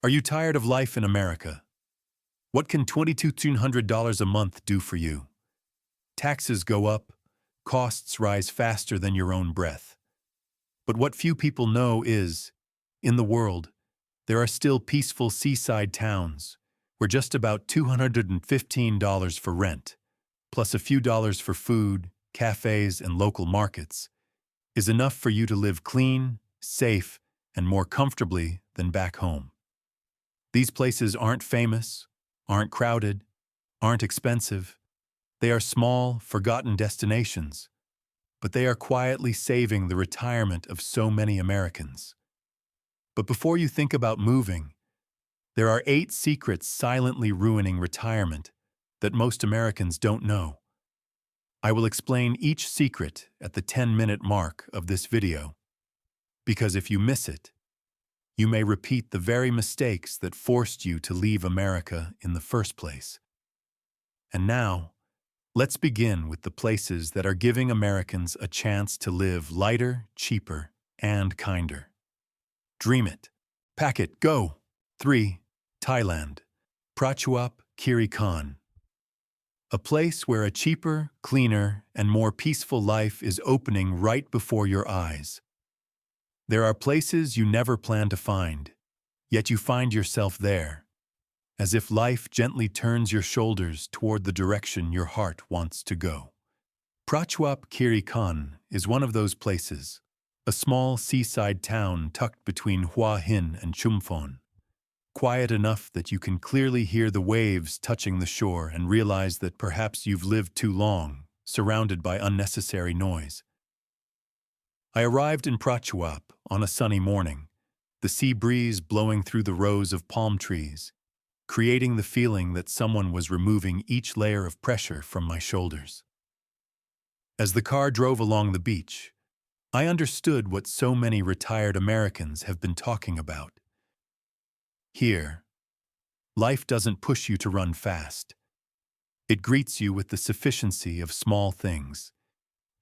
Are you tired of life in America? What can $2,200 a month do for you? Taxes go up, costs rise faster than your own breath. But what few people know is, in the world, there are still peaceful seaside towns where just about $215 for rent, plus a few dollars for food, cafés, and local markets, is enough for you to live clean, safe, and more comfortably than back home. These places aren't famous, aren't crowded, aren't expensive. They are small, forgotten destinations, but they are quietly saving the retirement of so many Americans. But before you think about moving, there are 8 secrets silently ruining retirement that most Americans don't know. I will explain each secret at the 10-minute mark of this video, because if you miss it, you may repeat the very mistakes that forced you to leave America in the first place. And now, let's begin with the places that are giving Americans a chance to live lighter, cheaper, and kinder. Dream it. Pack it. Go. 3. Thailand. Prachuap Khiri Khan. A place where a cheaper, cleaner, and more peaceful life is opening right before your eyes. There are places you never plan to find, yet you find yourself there, as if life gently turns your shoulders toward the direction your heart wants to go. Prachuap Khiri Khan is one of those places, a small seaside town tucked between Hua Hin and Chumphon, quiet enough that you can clearly hear the waves touching the shore and realize that perhaps you've lived too long, surrounded by unnecessary noise. I arrived in Prachuap on a sunny morning, the sea breeze blowing through the rows of palm trees, creating the feeling that someone was removing each layer of pressure from my shoulders. As the car drove along the beach, I understood what so many retired Americans have been talking about. Here, life doesn't push you to run fast. It greets you with the sufficiency of small things,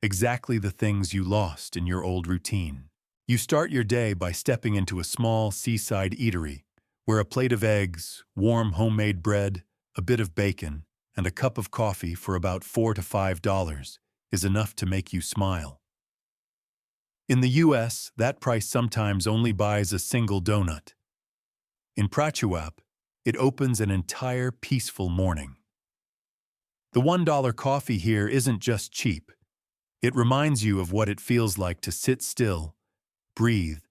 exactly the things you lost in your old routine. You start your day by stepping into a small seaside eatery, where a plate of eggs, warm homemade bread, a bit of bacon, and a cup of coffee for about $4 to $5 is enough to make you smile. In the US, that price sometimes only buys a single donut. In Prachuap, it opens an entire peaceful morning. The $1 coffee here isn't just cheap. It reminds you of what it feels like to sit still, breathe,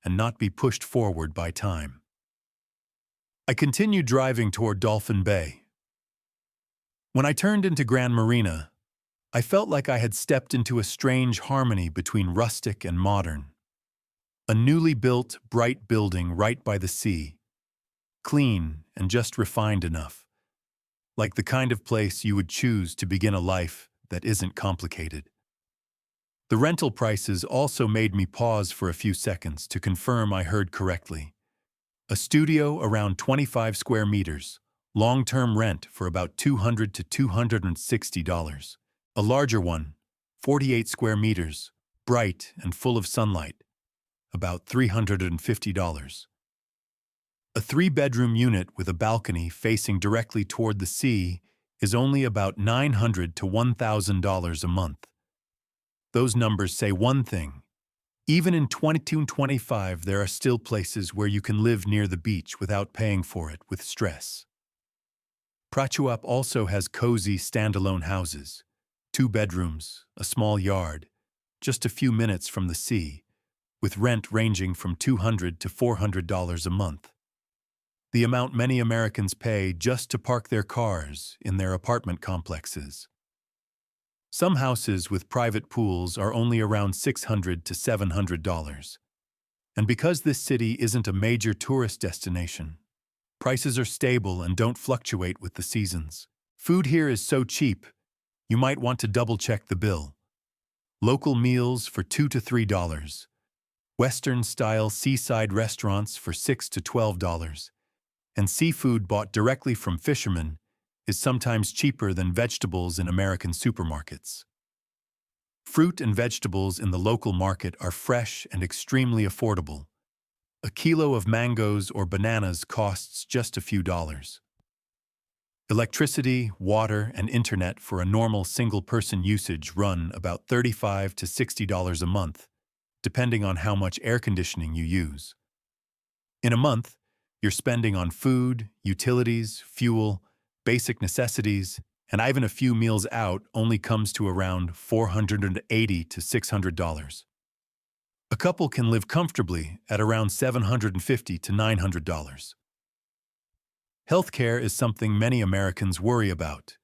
and not be pushed forward by time. I continued driving toward Dolphin Bay. When I turned into Grand Marina, I felt like I had stepped into a strange harmony between rustic and modern. A newly built, bright building right by the sea, clean and just refined enough, like the kind of place you would choose to begin a life that isn't complicated. The rental prices also made me pause for a few seconds to confirm I heard correctly. A studio around 25 square meters, long-term rent for about $200 to $260. A larger one, 48 square meters, bright and full of sunlight, about $350. A 3-bedroom unit with a balcony facing directly toward the sea is only about $900 to $1,000 a month. Those numbers say one thing. Even in 2025, there are still places where you can live near the beach without paying for it with stress. Prachuap also has cozy standalone houses, 2 bedrooms, a small yard, just a few minutes from the sea, with rent ranging from $200 to $400 a month. The amount many Americans pay just to park their cars in their apartment complexes. Some houses with private pools are only around $600 to $700. And because this city isn't a major tourist destination, prices are stable and don't fluctuate with the seasons. Food here is so cheap, you might want to double-check the bill. Local meals for $2 to $3. Western-style seaside restaurants for $6 to $12. And seafood bought directly from fishermen is sometimes cheaper than vegetables in American supermarkets. Fruit and vegetables in the local market are fresh and extremely affordable, A kilo of mangoes or bananas costs just a few dollars. Electricity, water, and internet for a normal single-person usage run about $35 to $60 a month, depending on how much air conditioning you use. In a month, you're spending on food, utilities, fuel, basic necessities, and even a few meals out only comes to around $480 to $600. A couple can live comfortably at around $750 to $900. Healthcare is something many Americans worry about,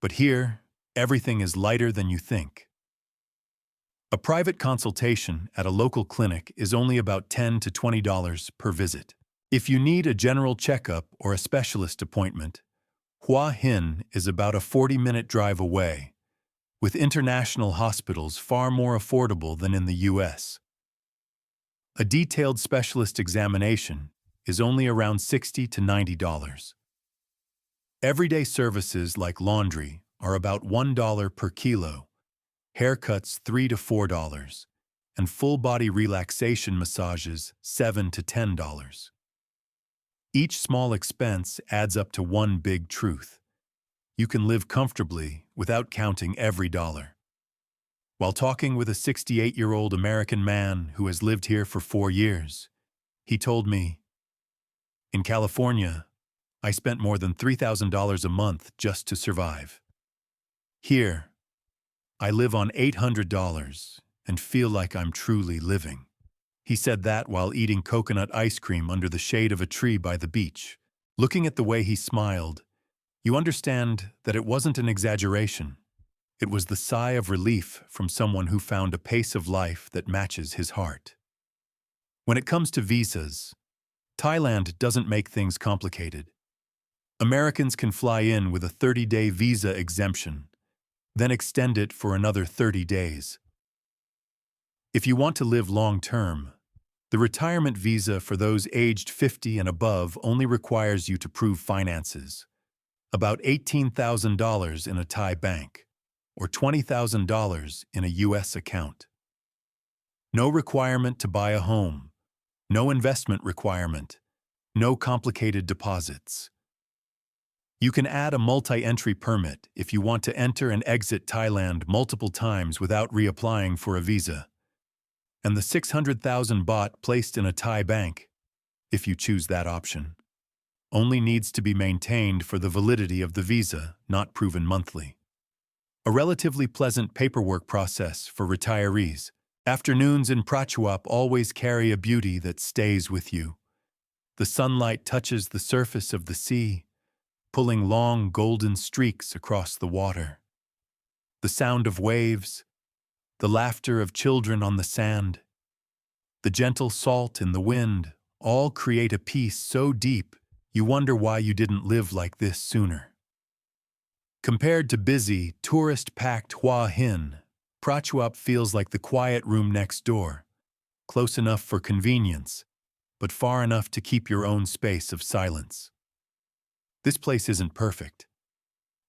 but here, everything is lighter than you think. A private consultation at a local clinic is only about $10 to $20 per visit. If you need a general checkup or a specialist appointment, Hua Hin is about a 40-minute drive away, with international hospitals far more affordable than in the U.S. A detailed specialist examination is only around $60 to $90. Everyday services like laundry are about $1 per kilo, haircuts $3 to $4, and full-body relaxation massages $7 to $10. Each small expense adds up to one big truth. You can live comfortably without counting every dollar. While talking with a 68-year-old American man who has lived here for 4 years, he told me, "In California, I spent more than $3,000 a month just to survive. Here, I live on $800 and feel like I'm truly living." He said that while eating coconut ice cream under the shade of a tree by the beach. Looking at the way he smiled, you understand that it wasn't an exaggeration. It was the sigh of relief from someone who found a pace of life that matches his heart. When it comes to visas, Thailand doesn't make things complicated. Americans can fly in with a 30-day visa exemption, then extend it for another 30 days. If you want to live long-term, the retirement visa for those aged 50 and above only requires you to prove finances, about $18,000 in a Thai bank, or $20,000 in a U.S. account. No requirement to buy a home, no investment requirement, no complicated deposits. You can add a multi-entry permit if you want to enter and exit Thailand multiple times without reapplying for a visa. And the 600,000 baht placed in a Thai bank, if you choose that option, only needs to be maintained for the validity of the visa, not proven monthly. A relatively pleasant paperwork process for retirees. Afternoons in Prachuap always carry a beauty that stays with you. The sunlight touches the surface of the sea, pulling long golden streaks across the water. The sound of waves, the laughter of children on the sand, the gentle salt in the wind, all create a peace so deep you wonder why you didn't live like this sooner. Compared to busy, tourist-packed Hua Hin, Prachuap feels like the quiet room next door, close enough for convenience, but far enough to keep your own space of silence. This place isn't perfect.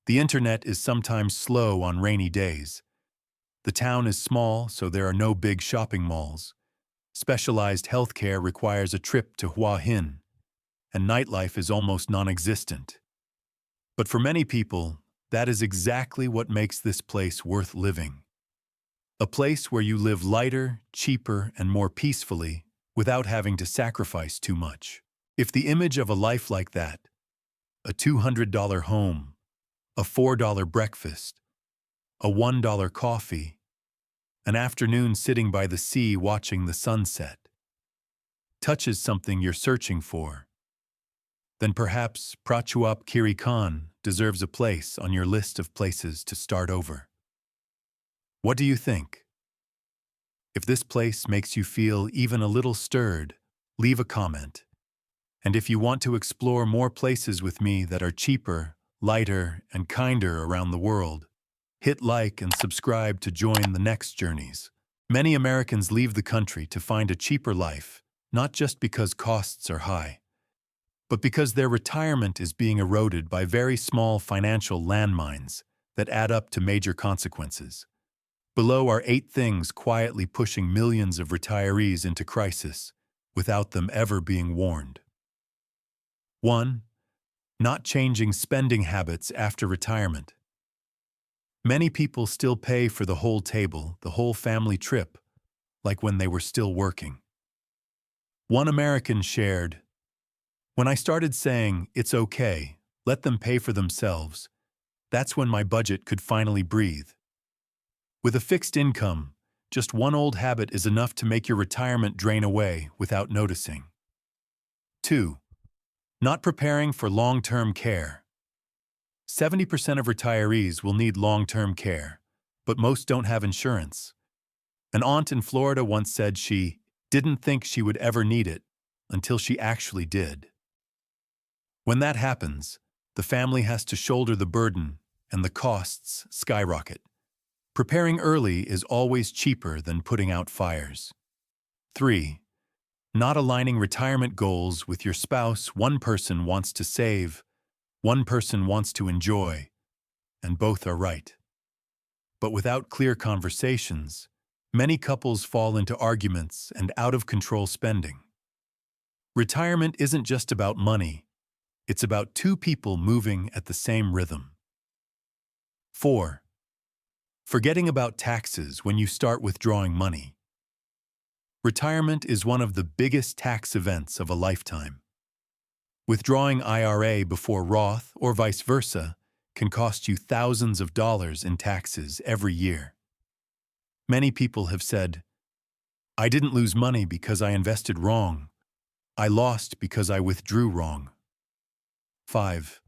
The internet is sometimes slow on rainy days. The town is small, so there are no big shopping malls. Specialized healthcare requires a trip to Hua Hin, and nightlife is almost non-existent. But for many people, that is exactly what makes this place worth living. A place where you live lighter, cheaper, and more peacefully without having to sacrifice too much. If the image of a life like that, a $200 home, a $4 breakfast, a $1 coffee, an afternoon sitting by the sea watching the sunset, touches something you're searching for, then perhaps Prachuap Khiri Khan deserves a place on your list of places to start over. What do you think? If this place makes you feel even a little stirred, leave a comment. And if you want to explore more places with me that are cheaper, lighter, and kinder around the world, hit like and subscribe to join the next journeys. Many Americans leave the country to find a cheaper life, not just because costs are high, but because their retirement is being eroded by very small financial landmines that add up to major consequences. Below are 8 things quietly pushing millions of retirees into crisis, without them ever being warned. 1. Not changing spending habits after retirement. Many people still pay for the whole table, the whole family trip, like when they were still working. One American shared, "When I started saying, 'It's okay, let them pay for themselves,' that's when my budget could finally breathe." With a fixed income, just one old habit is enough to make your retirement drain away without noticing. 2. Not preparing for long-term care. 70% of retirees will need long-term care, but most don't have insurance. An aunt in Florida once said she didn't think she would ever need it until she actually did. When that happens, the family has to shoulder the burden and the costs skyrocket. Preparing early is always cheaper than putting out fires. 3. Not aligning retirement goals with your spouse. One person wants to save, one person wants to enjoy, and both are right. But without clear conversations, many couples fall into arguments and out-of-control spending. Retirement isn't just about money, it's about two people moving at the same rhythm. 4. Forgetting about taxes when you start withdrawing money. Retirement is one of the biggest tax events of a lifetime. Withdrawing IRA before Roth or vice versa can cost you thousands of dollars in taxes every year. Many people have said, "I didn't lose money because I invested wrong. I lost because I withdrew wrong." 5.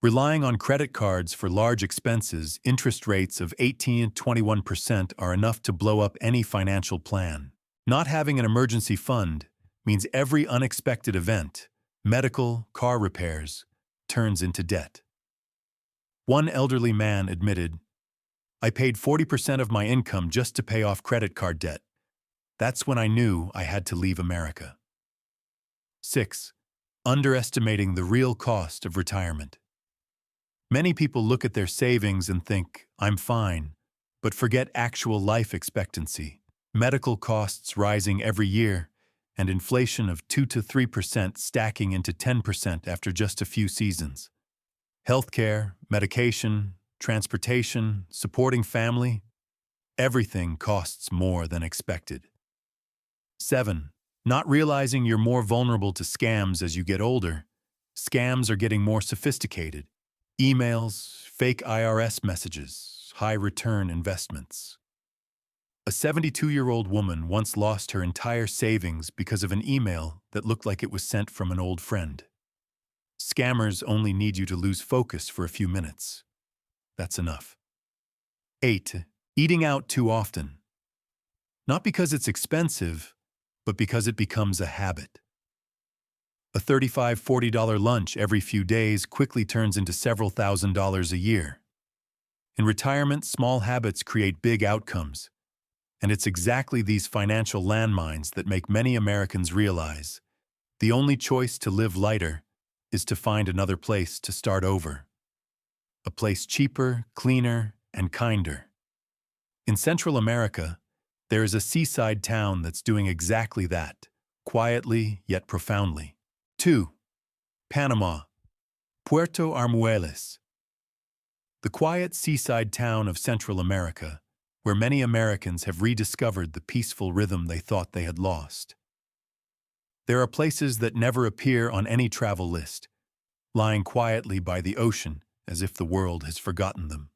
Relying on credit cards for large expenses. Interest rates of 18 to 21% are enough to blow up any financial plan. Not having an emergency fund means every unexpected event, medical, car repairs, turns into debt. One elderly man admitted, "I paid 40% of my income just to pay off credit card debt. That's when I knew I had to leave America." 6. Underestimating the real cost of retirement. Many people look at their savings and think, "I'm fine," but forget actual life expectancy, medical costs rising every year, and inflation of 2 to 3% stacking into 10% after just a few seasons. Healthcare, medication, transportation, supporting family, everything costs more than expected. 7. Not realizing you're more vulnerable to scams as you get older. Scams are getting more sophisticated. Emails, fake IRS messages, high-return investments. A 72-year-old woman once lost her entire savings because of an email that looked like it was sent from an old friend. Scammers only need you to lose focus for a few minutes. That's enough. 8. Eating out too often. Not because it's expensive, but because it becomes a habit. A $35, $40 lunch every few days quickly turns into several $1,000s a year. In retirement, small habits create big outcomes, and it's exactly these financial landmines that make many Americans realize the only choice to live lighter is to find another place to start over. A place cheaper, cleaner, and kinder. In Central America, there is a seaside town that's doing exactly that, quietly yet profoundly. 2. Panama, Puerto Armuelles. The quiet seaside town of Central America, where many Americans have rediscovered the peaceful rhythm they thought they had lost. There are places that never appear on any travel list, lying quietly by the ocean as if the world has forgotten them.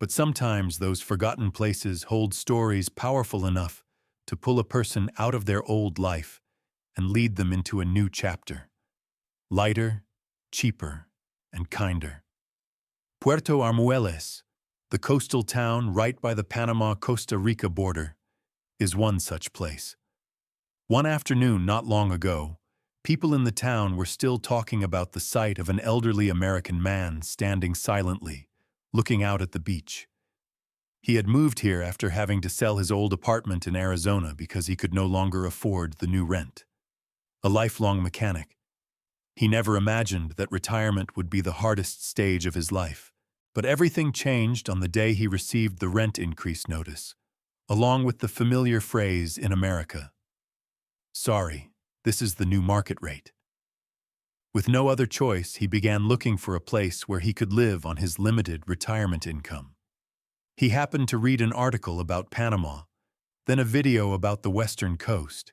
But sometimes those forgotten places hold stories powerful enough to pull a person out of their old life and lead them into a new chapter. Lighter, cheaper, and kinder. Puerto Armuelles, the coastal town right by the Panama-Costa Rica border, is one such place. One afternoon not long ago, people in the town were still talking about the sight of an elderly American man standing silently, looking out at the beach. He had moved here after having to sell his old apartment in Arizona because he could no longer afford the new rent. A lifelong mechanic, he never imagined that retirement would be the hardest stage of his life. But everything changed on the day he received the rent increase notice, along with the familiar phrase in America, Sorry, this is the new market rate. With no other choice, he began looking for a place where he could live on his limited retirement income. He happened to read an article about Panama, then a video about the western coast,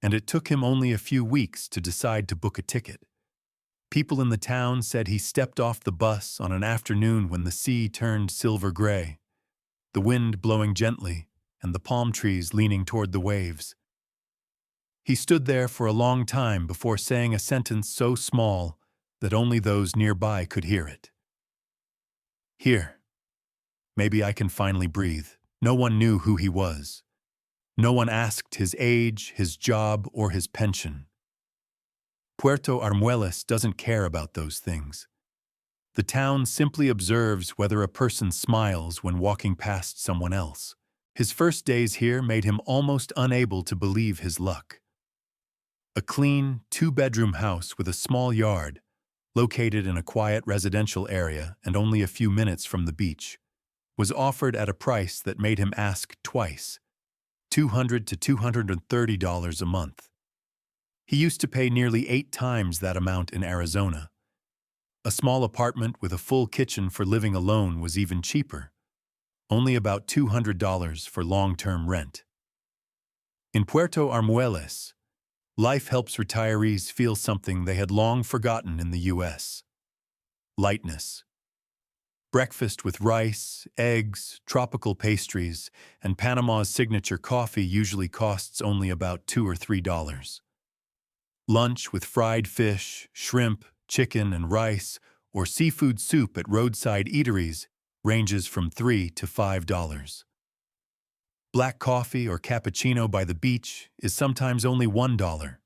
and it took him only a few weeks to decide to book a ticket. People in the town said he stepped off the bus on an afternoon when the sea turned silver gray, the wind blowing gently and the palm trees leaning toward the waves. He stood there for a long time before saying a sentence so small that only those nearby could hear it. Here. Maybe I can finally breathe. No one knew who he was. No one asked his age, his job, or his pension. Puerto Armuelles doesn't care about those things. The town simply observes whether a person smiles when walking past someone else. His first days here made him almost unable to believe his luck. A clean, two-bedroom house with a small yard, located in a quiet residential area and only a few minutes from the beach, was offered at a price that made him ask twice, $200 to $230 a month. He used to pay nearly 8 times that amount in Arizona. A small apartment with a full kitchen for living alone was even cheaper, only about $200 for long-term rent. In Puerto Armuelles, life helps retirees feel something they had long forgotten in the U.S. Lightness. Breakfast with rice, eggs, tropical pastries, and Panama's signature coffee usually costs only about $2 or $3. Lunch with fried fish, shrimp, chicken, and rice, or seafood soup at roadside eateries ranges from $3 to $5. Black coffee or cappuccino by the beach is sometimes only $1.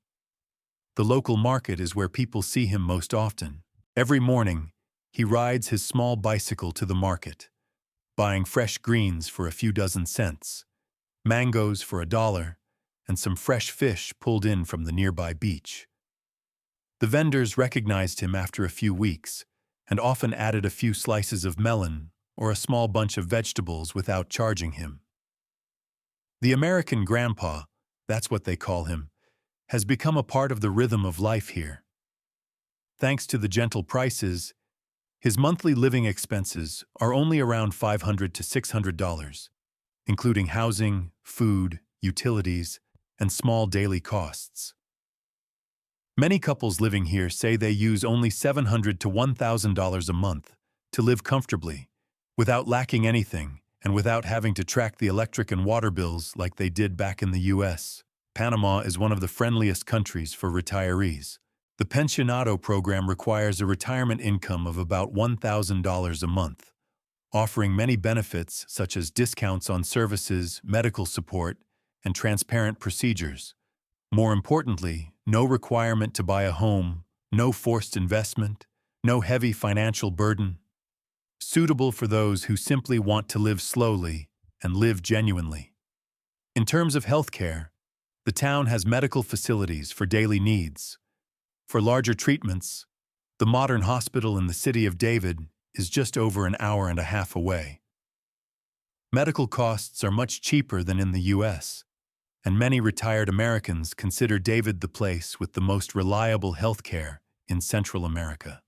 The local market is where people see him most often. Every morning, he rides his small bicycle to the market, buying fresh greens for a few dozen cents, mangoes for $1, and some fresh fish pulled in from the nearby beach. The vendors recognized him after a few weeks and often added a few slices of melon or a small bunch of vegetables without charging him. The American grandpa, that's what they call him, has become a part of the rhythm of life here. Thanks to the gentle prices, his monthly living expenses are only around $500 to $600, including housing, food, utilities, and small daily costs. Many couples living here say they use only $700 to $1,000 a month to live comfortably, without lacking anything and without having to track the electric and water bills like they did back in the U.S. Panama is one of the friendliest countries for retirees. The pensionado program requires a retirement income of about $1,000 a month, offering many benefits such as discounts on services, medical support, and transparent procedures. More importantly, no requirement to buy a home, no forced investment, no heavy financial burden. Suitable for those who simply want to live slowly and live genuinely. In terms of healthcare, the town has medical facilities for daily needs. For larger treatments, the modern hospital in the city of David is just over an hour and a half away. Medical costs are much cheaper than in the U.S., and many retired Americans consider David the place with the most reliable health care in Central America.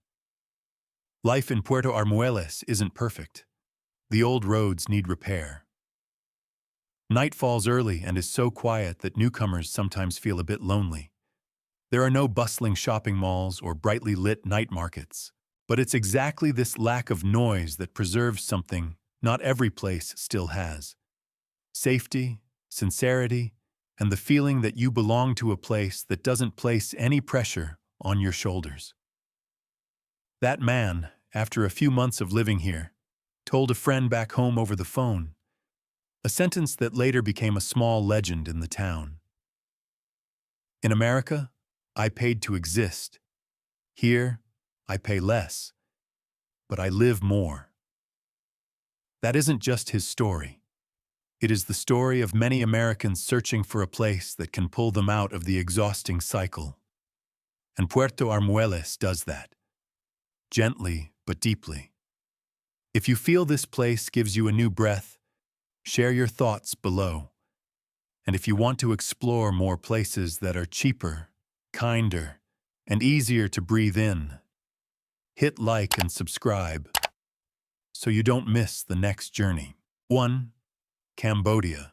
Life in Puerto Armuelles isn't perfect. The old roads need repair. Night falls early and is so quiet that newcomers sometimes feel a bit lonely. There are no bustling shopping malls or brightly lit night markets, but it's exactly this lack of noise that preserves something not every place still has: safety, sincerity, and the feeling that you belong to a place that doesn't place any pressure on your shoulders. That man, after a few months of living here, told a friend back home over the phone, a sentence that later became a small legend in the town. In America, I paid to exist. Here, I pay less, but I live more. That isn't just his story. It is the story of many Americans searching for a place that can pull them out of the exhausting cycle. And Puerto Armuelles does that. Gently but deeply. If you feel this place gives you a new breath, share your thoughts below. And if you want to explore more places that are cheaper, kinder, and easier to breathe in, hit like and subscribe so you don't miss the next journey. 1. Cambodia.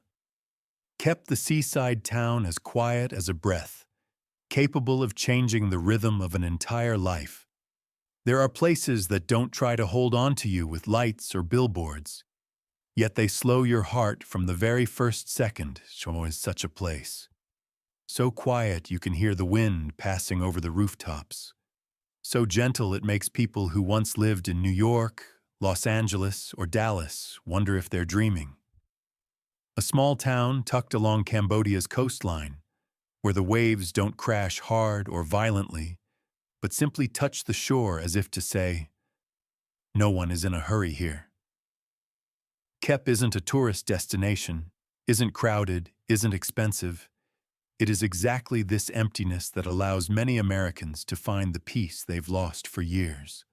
Kept the seaside town as quiet as a breath, capable of changing the rhythm of an entire life. There are places that don't try to hold on to you with lights or billboards, yet they slow your heart from the very first second. So is such a place. So quiet you can hear the wind passing over the rooftops. So gentle it makes people who once lived in New York, Los Angeles, or Dallas wonder if they're dreaming. A small town tucked along Cambodia's coastline, where the waves don't crash hard or violently, but simply touch the shore as if to say, no one is in a hurry here. Kep isn't a tourist destination, isn't crowded, isn't expensive. It is exactly this emptiness that allows many Americans to find the peace they've lost for years.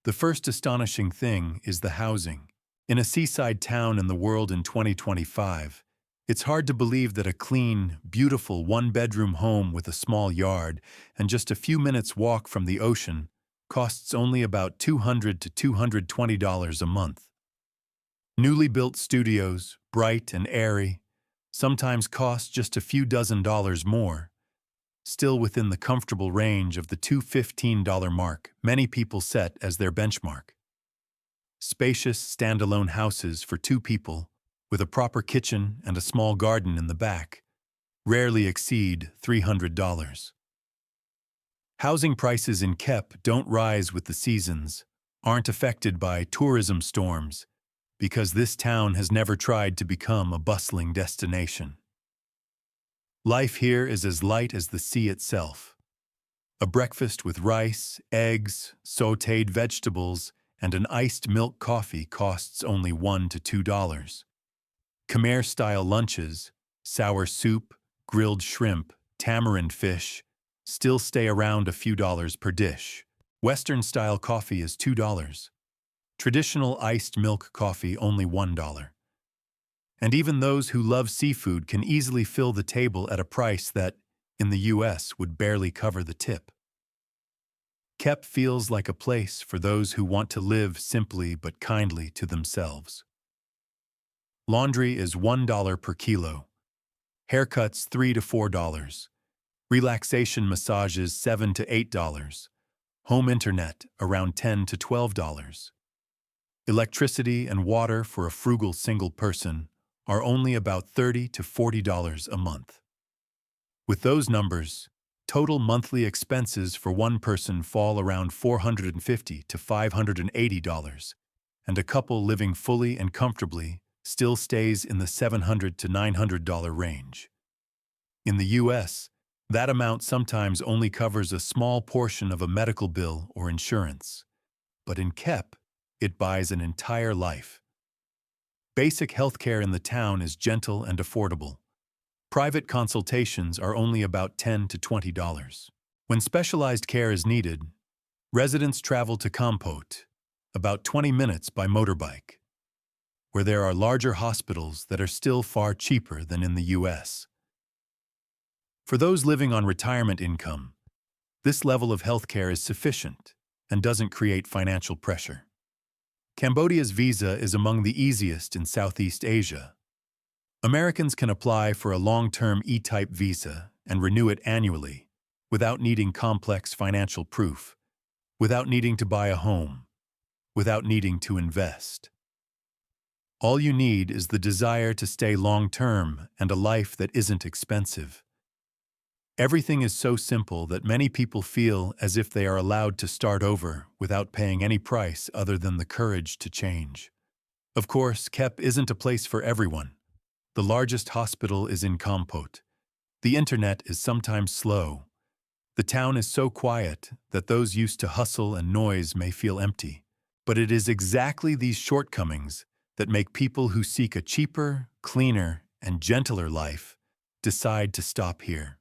The first astonishing thing is the housing. In a seaside town in the world in 2025, it's hard to believe that a clean, beautiful one-bedroom home with a small yard and just a few minutes' walk from the ocean costs only about $200 to $220 a month. Newly built studios, bright and airy, sometimes cost just a few dozen more, still within the comfortable range of the $215 mark many people set as their benchmark. Spacious, standalone houses for 2 people, with a proper kitchen and a small garden in the back, rarely exceed $300. Housing prices in Kep don't rise with the seasons, aren't affected by tourism storms, because this town has never tried to become a bustling destination. Life here is as light as the sea itself. A breakfast with rice, eggs, sautéed vegetables, and an iced milk coffee costs only $1 to $2. Khmer-style lunches, sour soup, grilled shrimp, tamarind fish, still stay around a few dollars per dish. Western-style coffee is $2. Traditional iced milk coffee only $1. And even those who love seafood can easily fill the table at a price that, in the US, would barely cover the tip. Kep feels like a place for those who want to live simply but kindly to themselves. Laundry is $1 per kilo. Haircuts $3 to $4. Relaxation massages $7 to $8. Home internet around $10 to $12. Electricity and water for a frugal single person are only about $30 to $40 a month. With those numbers, total monthly expenses for one person fall around $450 to $580, and a couple living fully and comfortably still stays in the $700 to $900 range. In the US, that amount sometimes only covers a small portion of a medical bill or insurance. But in Kep, it buys an entire life. Basic healthcare in the town is gentle and affordable. Private consultations are only about $10 to $20. When specialized care is needed, residents travel to Kampot, about 20 minutes by motorbike, where there are larger hospitals that are still far cheaper than in the US. For those living on retirement income, this level of healthcare is sufficient and doesn't create financial pressure. Cambodia's visa is among the easiest in Southeast Asia. Americans can apply for a long-term E-type visa and renew it annually without needing complex financial proof, without needing to buy a home, without needing to invest. All you need is the desire to stay long-term and a life that isn't expensive. Everything is so simple that many people feel as if they are allowed to start over without paying any price other than the courage to change. Of course, Kep isn't a place for everyone. The largest hospital is in Kampot. The internet is sometimes slow. The town is so quiet that those used to hustle and noise may feel empty. But it is exactly these shortcomings that make people who seek a cheaper, cleaner, and gentler life decide to stop here.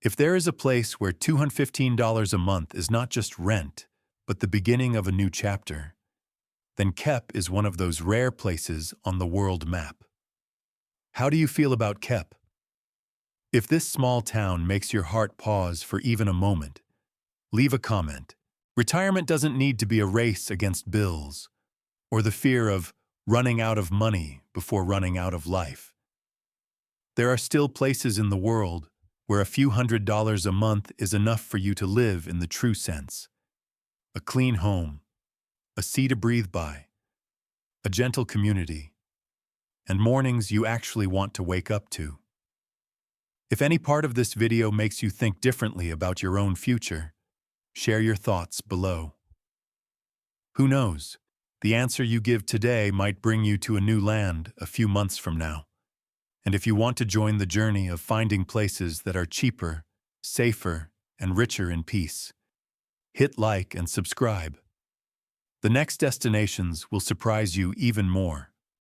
If there is a place where $215 a month is not just rent, but the beginning of a new chapter, then Kep is one of those rare places on the world map. How do you feel about Kep? If this small town makes your heart pause for even a moment, leave a comment. Retirement doesn't need to be a race against bills or the fear of running out of money before running out of life. There are still places in the world where a few $100s a month is enough for you to live in the true sense. A clean home, a sea to breathe by, a gentle community, and mornings you actually want to wake up to. If any part of this video makes you think differently about your own future, share your thoughts below. Who knows? The answer you give today might bring you to a new land a few months from now. And if you want to join the journey of finding places that are cheaper, safer, and richer in peace, hit like and subscribe. The next destinations will surprise you even more.